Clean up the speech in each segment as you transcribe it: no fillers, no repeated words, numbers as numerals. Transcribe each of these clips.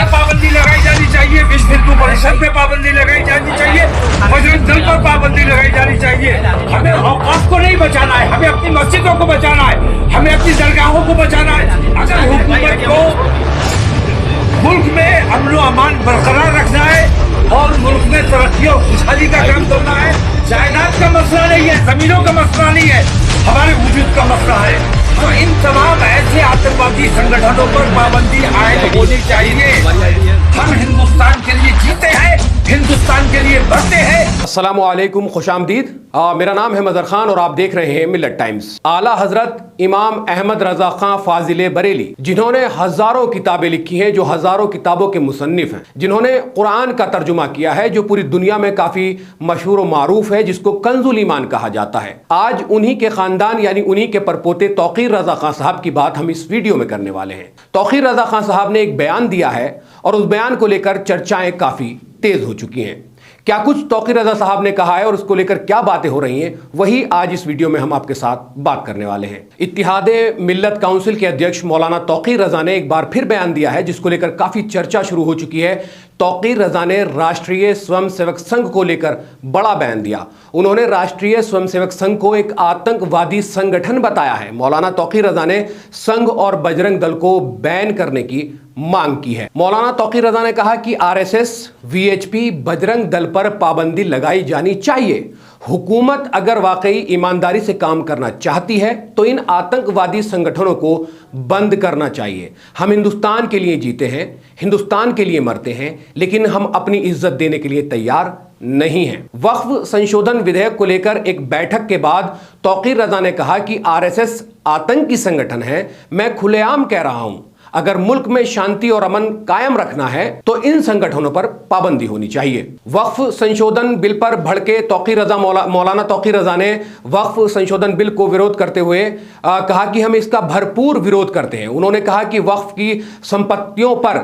पर पाबंदी लगाई जानी चाहिए, विश्व हिंदू परिषद पे पाबंदी लगाई जानी चाहिए, बजरंग दल पर पाबंदी लगाई जानी चाहिए। हमें औकाफ को नहीं बचाना है, हमें अपनी मस्जिदों को बचाना है, हमें अपनी दरगाहों को बचाना है। अगर हुकूमत को मुल्क में अमन अमान बरकरार रखना है और मुल्क में तरक्की और खुशहाली का काम करना है, जायदाद का मसला नहीं है, जमीनों का मसला नहीं है, हमारे वजूद का मसला है, तो इन तमाम ऐसे आतंकवादी संगठनों पर पाबंदी आयद होनी चाहिए। हम हिंदुस्तान के लिए जीते हैं, हिंदुस्तान के लिए मरते हैं। अस्सलामु अलैकुम, खुशामदीद। मेरा नाम है मदर खान और आप देख रहे हैं मिल्लत टाइम्स। आला हजरत इमाम अहमद रजा खां फाजिल बरेली, जिन्होंने हजारों किताबें लिखी हैं, जो हजारों किताबों के मुसन्निफ हैं, जिन्होंने कुरान का तर्जुमा किया है, जो पूरी दुनिया में काफी मशहूर और मारूफ है, जिसको कंजुल ईमान कहा जाता है। आज उन्हीं के खानदान यानी उन्हीं के परपोते तौकीर रजा खां साहब की बात हम इस वीडियो में करने वाले हैं। तौकीर रजा खां साहब ने एक बयान दिया है और उस बयान को लेकर चर्चाएं काफी तेज हो चुकी हैं। क्या कुछ तौकीर रजा साहब ने कहा है और उसको लेकर क्या बातें हो रही हैं, वही आज इस वीडियो में हम आपके साथ बात करने वाले हैं। इत्तिहादे मिल्लत काउंसिल के अध्यक्ष मौलाना तौकीर रजा ने एक बार फिर बयान दिया है, जिसको लेकर काफी चर्चा शुरू हो चुकी है। तौकीर रजा ने राष्ट्रीय स्वयंसेवक संघ को लेकर बड़ा बयान दिया। उन्होंने राष्ट्रीय स्वयंसेवक संघ को एक आतंकवादी संगठन बताया है। मौलाना तौकीर रजा ने संघ और बजरंग दल को बैन करने की मांग की है। मौलाना तौकीर रजा ने कहा कि आरएसएस, वीएचपी, बजरंग दल पर पाबंदी लगाई जानी चाहिए। हुकूमत अगर वाकई ईमानदारी से काम करना चाहती है तो इन आतंकवादी संगठनों को बंद करना चाहिए। हम हिंदुस्तान के लिए जीते हैं, हिंदुस्तान के लिए मरते हैं, लेकिन हम अपनी इज्जत देने के लिए तैयार नहीं हैं। वक्फ संशोधन विधेयक को लेकर एक बैठक के बाद तौकीर रजा ने कहा कि आरएसएस आतंकी संगठन है। मैं खुलेआम कह रहा हूं, अगर मुल्क में शांति और अमन कायम रखना है तो इन संगठनों पर पाबंदी होनी चाहिए। वक्फ संशोधन बिल पर भड़के तौकीर रजा मौलाना तौकीर रजा ने वक्फ संशोधन बिल को विरोध करते हुए कहा कि हम इसका भरपूर विरोध करते हैं। उन्होंने कहा कि वक्फ की संपत्तियों पर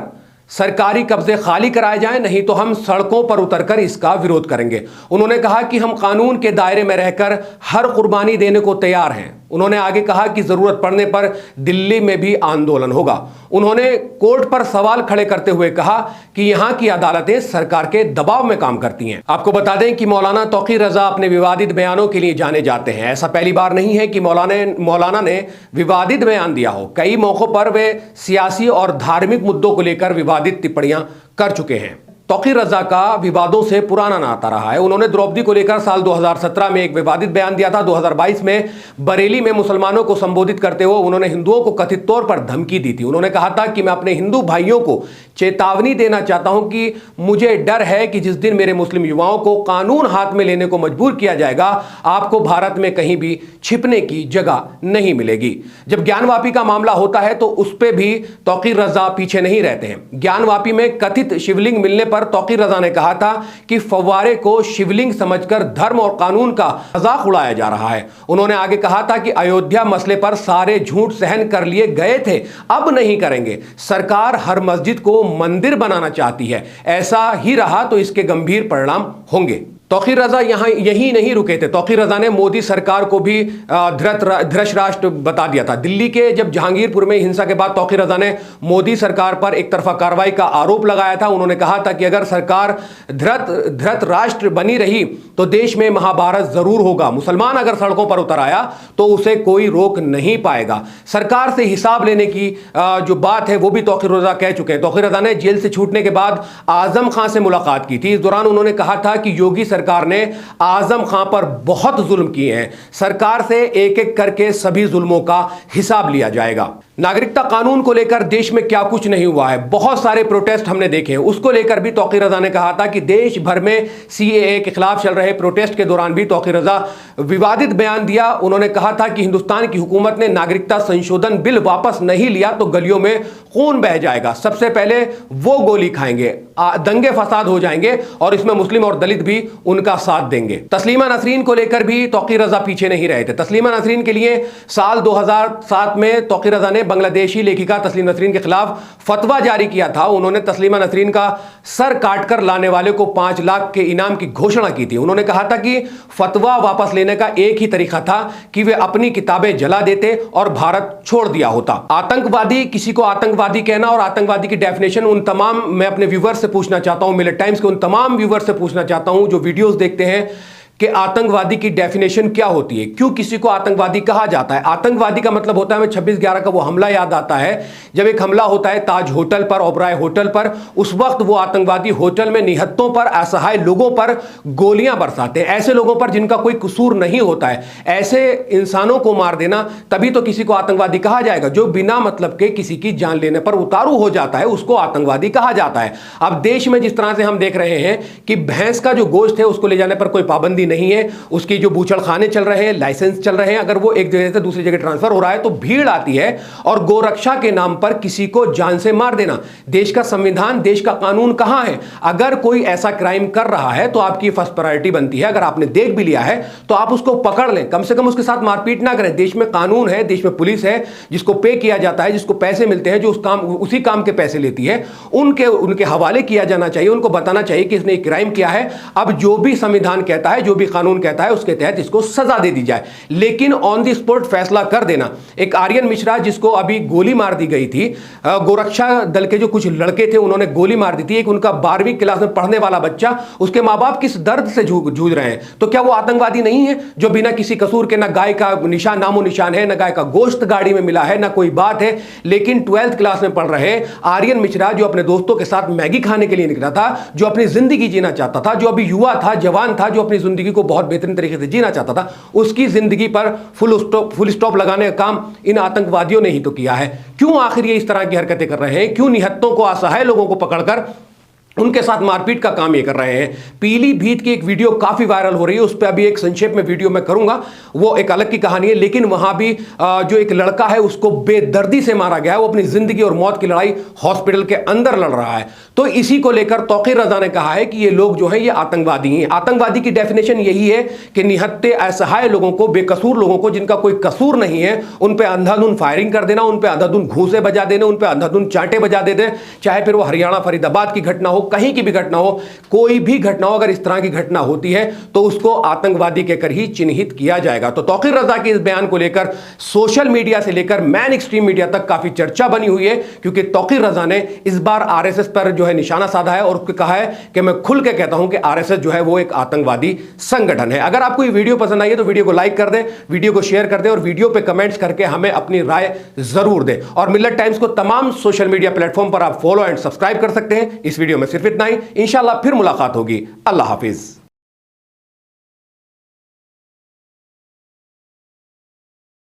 सरकारी कब्जे खाली कराए जाएं, नहीं तो हम सड़कों पर उतरकर इसका विरोध करेंगे। उन्होंने कहा कि हम कानून के दायरे में रहकर हर कुर्बानी देने को तैयार हैं। उन्होंने आगे कहा कि जरूरत पड़ने पर दिल्ली में भी आंदोलन होगा। उन्होंने कोर्ट पर सवाल खड़े करते हुए कहा कि यहां की अदालतें सरकार के दबाव में काम करती हैं। आपको बता दें कि मौलाना तौकीर रजा अपने विवादित बयानों के लिए जाने जाते हैं। ऐसा पहली बार नहीं है कि मौलाना ने विवादित बयान दिया हो। कई मौकों पर वे सियासी और धार्मिक मुद्दों को लेकर विवादित टिप्पणियां कर चुके हैं। तौकीर रजा का विवादों से पुराना नाता रहा है। उन्होंने द्रौपदी को लेकर साल 2017 में एक विवादित बयान दिया था। 2022 में बरेली में मुसलमानों को संबोधित करते हुए उन्होंने हिंदुओं को कथित तौर पर धमकी दी थी। उन्होंने कहा था कि मैं अपने हिंदू भाइयों को चेतावनी देना चाहता हूं कि मुझे डर है कि जिस दिन मेरे मुस्लिम युवाओं को कानून हाथ में लेने को मजबूर किया जाएगा, आपको भारत में कहीं भी छिपने की जगह नहीं मिलेगी। जब ज्ञानवापी का मामला होता है तो उस पर भी तौकीर रजा पीछे नहीं रहते हैं। ज्ञानवापी में कथित शिवलिंग मिलने पर तौकीर रजा ने कहा था कि फव्वारे को शिवलिंग समझकर धर्म और कानून का मजाक उड़ाया जा रहा है। उन्होंने आगे कहा था कि अयोध्या मसले पर सारे झूठ सहन कर लिए गए थे, अब नहीं करेंगे। सरकार हर मस्जिद को मंदिर बनाना चाहती है, ऐसा ही रहा तो इसके गंभीर परिणाम होंगे। तौकीर रजा यही नहीं रुके थे। तौकीर रजा ने मोदी सरकार को भी धृष राष्ट्र बता दिया था। दिल्ली के जब जहांगीरपुर में हिंसा के बाद तौकीर रजा ने मोदी सरकार पर एक तरफा कार्रवाई का आरोप लगाया था। उन्होंने कहा था कि अगर सरकार धृत राष्ट्र बनी रही तो देश में महाभारत जरूर होगा। मुसलमान अगर सड़कों पर उतर आया तो उसे कोई रोक नहीं पाएगा। सरकार से हिसाब लेने की जो बात है वो भी तौकीर रजा कह चुके हैं। तौकीर रजा ने जेल से छूटने के बाद आजम खां से मुलाकात की थी। इस दौरान उन्होंने कहा था कि योगी सरकार ने आजम खां पर बहुत जुल्म किए हैं, सरकार से एक एक करके सभी जुल्मों का हिसाब लिया जाएगा। नागरिकता कानून को लेकर देश में क्या कुछ नहीं हुआ है, बहुत सारे प्रोटेस्ट हमने देखे हैं। उसको लेकर भी तौकीर रजा ने कहा था कि देश भर में सीएए के खिलाफ चल रहे प्रोटेस्ट के दौरान भी तौकीर रजा विवादित बयान दिया। उन्होंने कहा था कि हिंदुस्तान की हुकूमत ने नागरिकता संशोधन बिल वापस नहीं लिया तो गलियों में खून बह जाएगा, सबसे पहले वो गोली खाएंगे, दंगे फसाद हो जाएंगे और इसमें मुस्लिम और दलित भी उनका साथ देंगे। तस्लीमा नसरीन को लेकर भी तौकीर रजा पीछे नहीं रहे थे। तस्लीमा नसरीन के लिए साल 2007 में तौकीर रजा ने ने बांग्लादेशी लेखिका तस्लीमा नसरीन के खिलाफ फतवा जारी किया था। उन्होंने तस्लीमा नसरीन का सर काटकर लाने वाले को 5 लाख के इनाम की घोषणा की थी। उन्होंने कहा था कि फतवा वापस लेने का एक ही तरीका था कि वे अपनी किताबें जला देते और भारत छोड़ दिया होता। आतंकवादी, किसी को आतंकवादी कहना और आतंकवादी की डेफिनेशन उन तमाम, मैं अपने व्यूवर्स से पूछना चाहता हूं, मिलेट टाइम्स के उन तमाम व्यूवर्स से पूछना चाहता हूं जो वीडियोस देखते हैं कि आतंकवादी की डेफिनेशन क्या होती है, क्यों किसी को आतंकवादी कहा जाता है। आतंकवादी का मतलब होता है, हमें 26/11 का वो हमला याद आता है, जब एक हमला होता है ताज होटल पर, ओबराय होटल पर। उस वक्त वो आतंकवादी होटल में निहत्तों पर, असहाय लोगों पर गोलियां बरसाते हैं, ऐसे लोगों पर जिनका कोई कसूर नहीं होता है। ऐसे इंसानों को मार देना, तभी तो किसी को आतंकवादी कहा जाएगा। जो बिना मतलब के किसी की जान लेने पर उतारू हो जाता है, उसको आतंकवादी कहा जाता है। अब देश में जिस तरह से हम देख रहे हैं कि भैंस का जो गोश्त है उसको ले जाने पर कोई पाबंदी नहीं है, उसकी जो बूचड़खाने चल रहे हैं, लाइसेंस चल रहे हैं, अगर वो एक जगह से दूसरी जगह ट्रांसफर हो रहा है तो भीड़ आती है। और गोरक्षा के नाम पर किसी को जान से मार देना, देश का संविधान, देश का कानून कहां है? अगर कोई ऐसा क्राइम कर रहा है तो आपकी फर्स्ट प्रायोरिटी बनती है, अगर आपने देख भी लिया है तो आप उसको पकड़ लें, कम से कम उसके साथ मारपीट ना करें। देश में कानून है, देश में पुलिस है, जिसको पे किया जाता है, जिसको पैसे मिलते हैं, जो उसी काम के पैसे लेती है, उनके हवाले किया जाना चाहिए, उनको बताना चाहिए कि इसने क्राइम किया है। अब जो भी संविधान कहता है, जो भी कानून कहता है, उसके तहत इसको सजा दे दी जाए। लेकिन ऑन द स्पॉट फैसला कर देना। एक आर्यन मिश्रा जिसको अभी गोली मार दी गई थी, गोरक्षा दल के जो कुछ लड़के थे उन्होंने गोली मार दी थी। एक उनका 12वीं क्लास में पढ़ने वाला बच्चा, उसके मां बाप किस दर्द से जूझ रहे हैं, तो क्या वो आतंकवादी नहीं है? जो बिना किसी कसूर के, ना गाय का निशान, नामो निशान है, ना गाय का गोश्त गाड़ी में मिला है, ना कोई बात है, लेकिन 12th क्लास में पढ़ रहे आर्यन मिश्रा, जो अपने दोस्तों के साथ मैगी खाने के लिए निकला था, जो अपनी जिंदगी जीना चाहता था, जो अभी युवा था, जवान था, जो अपनी जिंदगी को बहुत बेहतरीन तरीके से जीना चाहता था, उसकी जिंदगी पर फुल स्टॉप लगाने का काम इन आतंकवादियों ने ही तो किया है। क्यों आखिर ये इस तरह की हरकतें कर रहे हैं? क्यों निहत्तों को, असहाय लोगों को पकड़कर उनके साथ मारपीट का काम ये कर रहे हैं? पीलीभीत की एक वीडियो काफी वायरल हो रही है, उस पर अभी एक संक्षेप में वीडियो मैं करूंगा, वो एक अलग की कहानी है। लेकिन वहां भी जो एक लड़का है उसको बेदर्दी से मारा गया है, वो अपनी जिंदगी और मौत की लड़ाई हॉस्पिटल के अंदर लड़ रहा है। तो इसी को लेकर तौकीर रजा ने कहा है कि ये लोग जो है ये आतंकवादी हैं। आतंकवादी की डेफिनेशन यही है कि निहत्ते, असहाय लोगों को, बेकसूर लोगों को, जिनका कोई कसूर नहीं है, उन पर अंधाधुंध फायरिंग कर देना, उन पर अंधाधुंध घूंसे बजा देना, उन पर अंधाधुंध चांटे बजा देते, चाहे फिर वो हरियाणा फरीदाबाद की घटना हो, कहीं की भी घटना हो, कोई भी घटना हो, अगर इस तरह की घटना होती है तो उसको आतंकवादी कहकर ही चिन्हित किया जाएगा। तो तौकीर रजा के इस बयान को लेकर सोशल मीडिया से लेकर मैन एक्सट्रीम मीडिया तक काफी चर्चा बनी हुई है, क्योंकि तौकीर रजा ने इस बार आरएसएस पर जो है निशाना साधा है और कहा है कि मैं खुल के कहता हूं कि आरएसएस जो है वो एक आतंकवादी संगठन है। अगर आपको ये वीडियो पसंद आई है तो वीडियो को लाइक कर दें, वीडियो को शेयर कर दें और वीडियो पे कमेंट्स करके हमें अपनी राय जरूर दें। और मिल्लत टाइम्स को तमाम सोशल मीडिया प्लेटफॉर्म पर आप फॉलो एंड सब्सक्राइब कर सकते हैं। इस वीडियो में सिर्फ इतना ही, इंशाल्लाह फिर मुलाकात होगी। अल्लाह हाफिज।